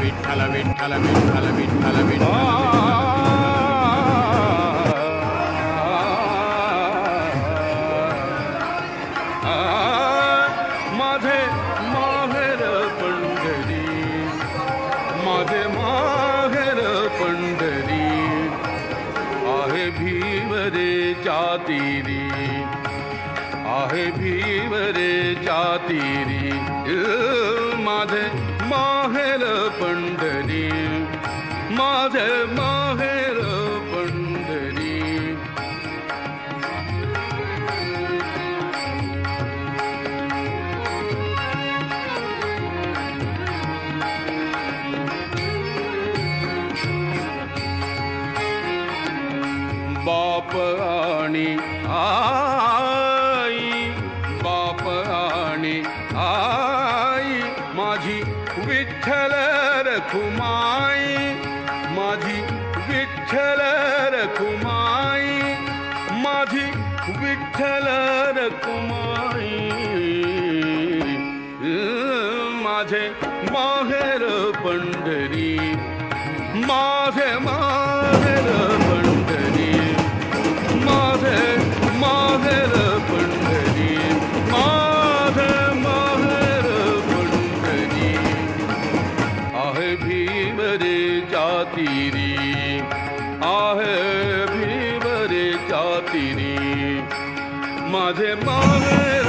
विठ्ठल विठ्ठल विठ्ठल विठ्ठल विठ्ठल माझे माहेर पंढरी, माझे माहेर पंढरी, आहे भीवरे जातीरी, आहे भीवरे जातीरी, माझे माहेर पंढरी, माझे माहेर पंढरी. बाप आणि आई, बाप आणि आई, माझी विठ्ठल रखुमाई, माझी विठ्ठल रखुमाई, माझी विठ्ठल रखुमाई, माझे माहेर पंढरी, माझे माहेर पंढरी, माझे माहेर पंढरी, माझे माहेर पंढरी, आहे भीवरे जातीरी, आहे भीवरे जातीरी, माझे माहेर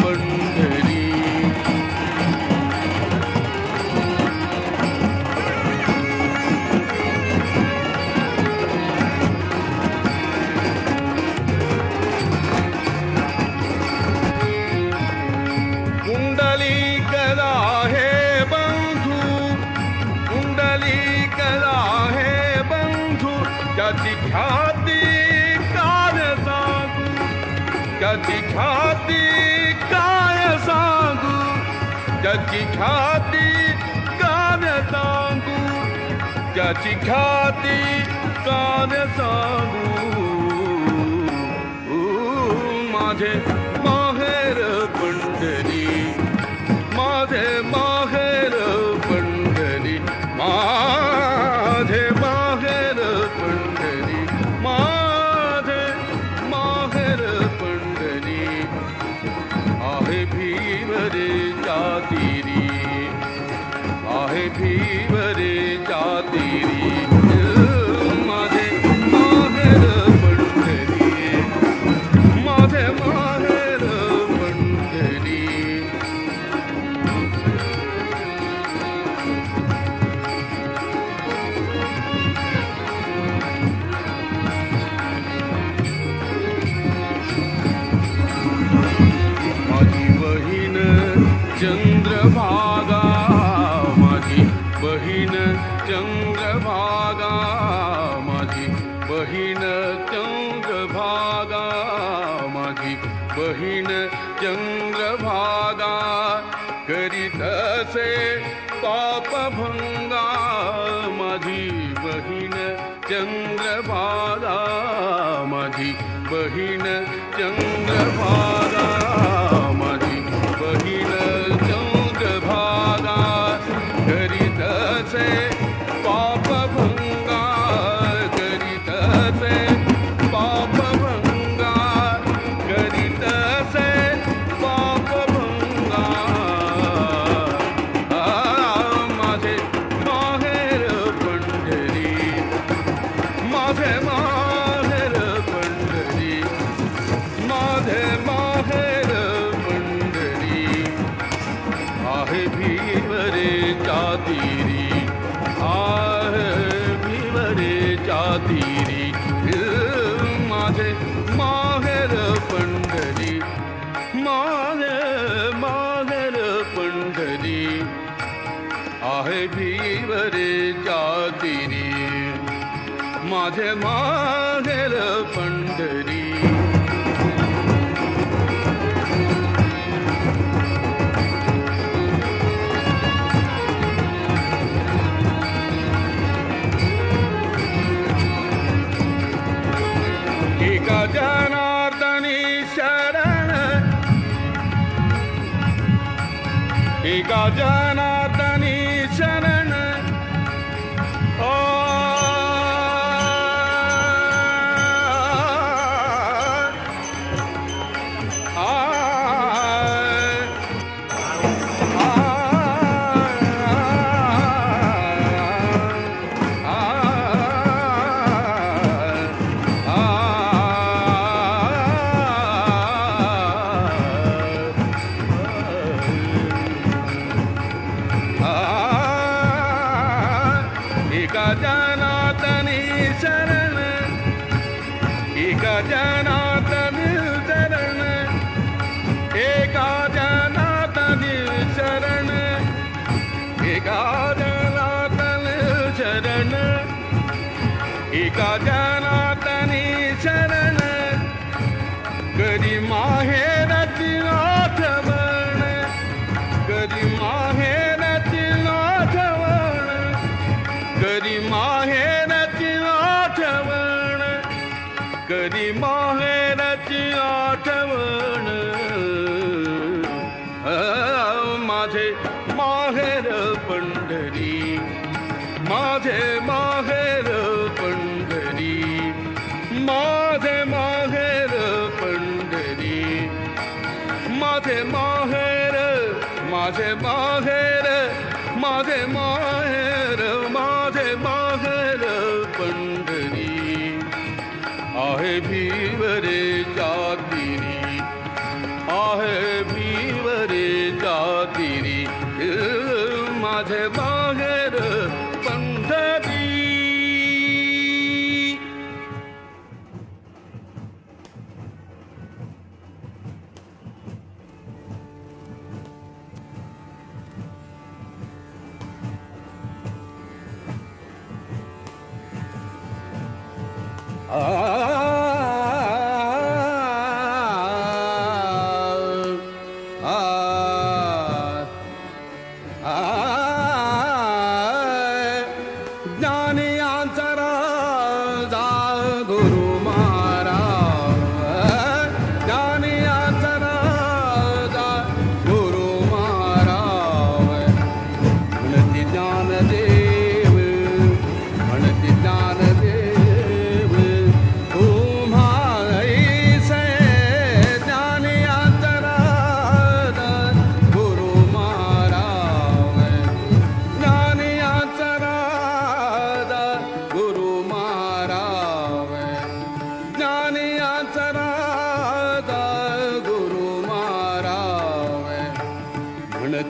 पंढरी. त्याची ख्याती काय सांगू, त्याची ख्याती काय सांगू, त्याची ख्याती काय सांगू, त्याची ख्याती काय सांगू. माझे माहेर पंढरी, माझे माहेर पंढरी, माझे माहेर पंढरी, माझे माहेर पंढरी, आहे भीवरे जातीरी, आहे भीवरे जातीरी, माझे माहेर पंढरी, माझे माहेर पंढरी. चंद्रभागा, माझी बहीण चंद्रभागा, माझी बहीण चंद्रभागा, माझी बहीण चंद्रभागा, करीत असे पापभंगा, माझी बहीण चंद्रभागा, माझी बहीण चंद्रभागा, माझी बहीण चंद्रभागा, करीत असे पापभंगा, करीत असे पापभंगा, करीत असे पापभंगा. माझे माहेर पंढरी, माझे माहेर पंढरी, माझे माहेर पंढरी, आहे भीवरे जातीरी, आहे भीवरे जातीरी, माझे माहेर पंढरी, माझे माहेर पंढरी, आहे भीवरे जातीरी, माझे माहेर पंढरी. जनार्दनी शरण, एका जनार्दनी शरण, एका जनातनी शरण एका जनातनी शरण एका जनातनी शरण एका जनातनी शरण एका जनातनी शरण कधी माहेरची आठवण कधी माहेरची आठवण कधी माहेरची आठवण कधी माहेरची आठवण माझे माहेर पंढरी माझे माहेर पंढरी माझे माहेर पंढरी माझे माहेर माझे माहेर माझे माहेर माझे माहेर पंढरी आहे भीवरे जातिरी आहे भीवरे जातिरी माझे माहेर पंढरी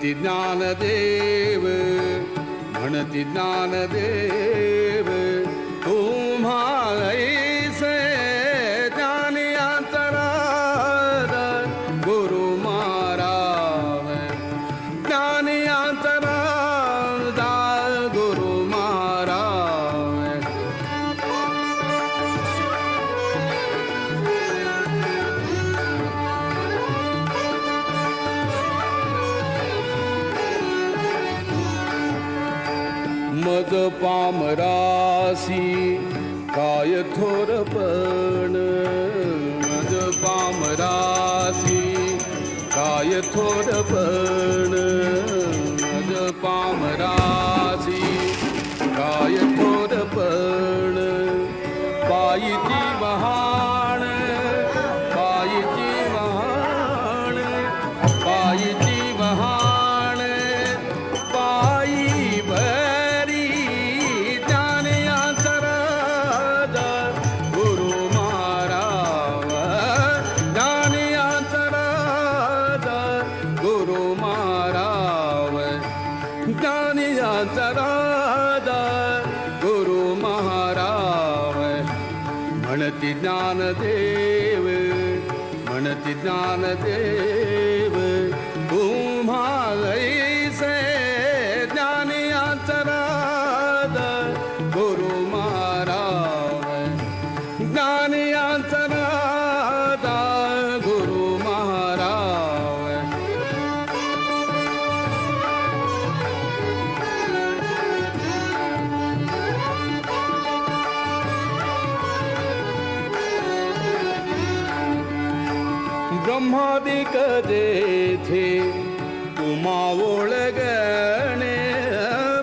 ज्ञानदेव म्हणती ज्ञानदेव तुम्हा ऐसे ज्ञानी अंतराद गुरु महाराज ज्ञानी अंतराद गुरु महाराज मज पामरासी काय थोरपण मज पामरासी काय थोरपण मज पामरासी काय थोरपण पायीची वहाण पायीची वहाण पायीची वहाण पायी म्हणती ज्ञानदेव म्हणती ज्ञानदेव तुम्हा ऐसे ज्ञानी अंतराद गुरु महाराज ज्ञानी अंतराद गुरु महाराज ब्रह्मादिक जेथे तुम्हा ओळगणे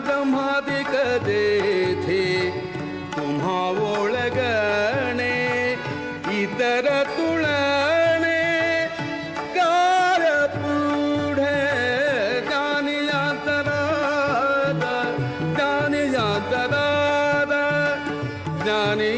ब्रह्मादिक जेथे तुम्हा ओळगणे इतर तुळणे कार पुढे ज्ञानी अंतराद ज्ञानी अंतराद ज्ञानी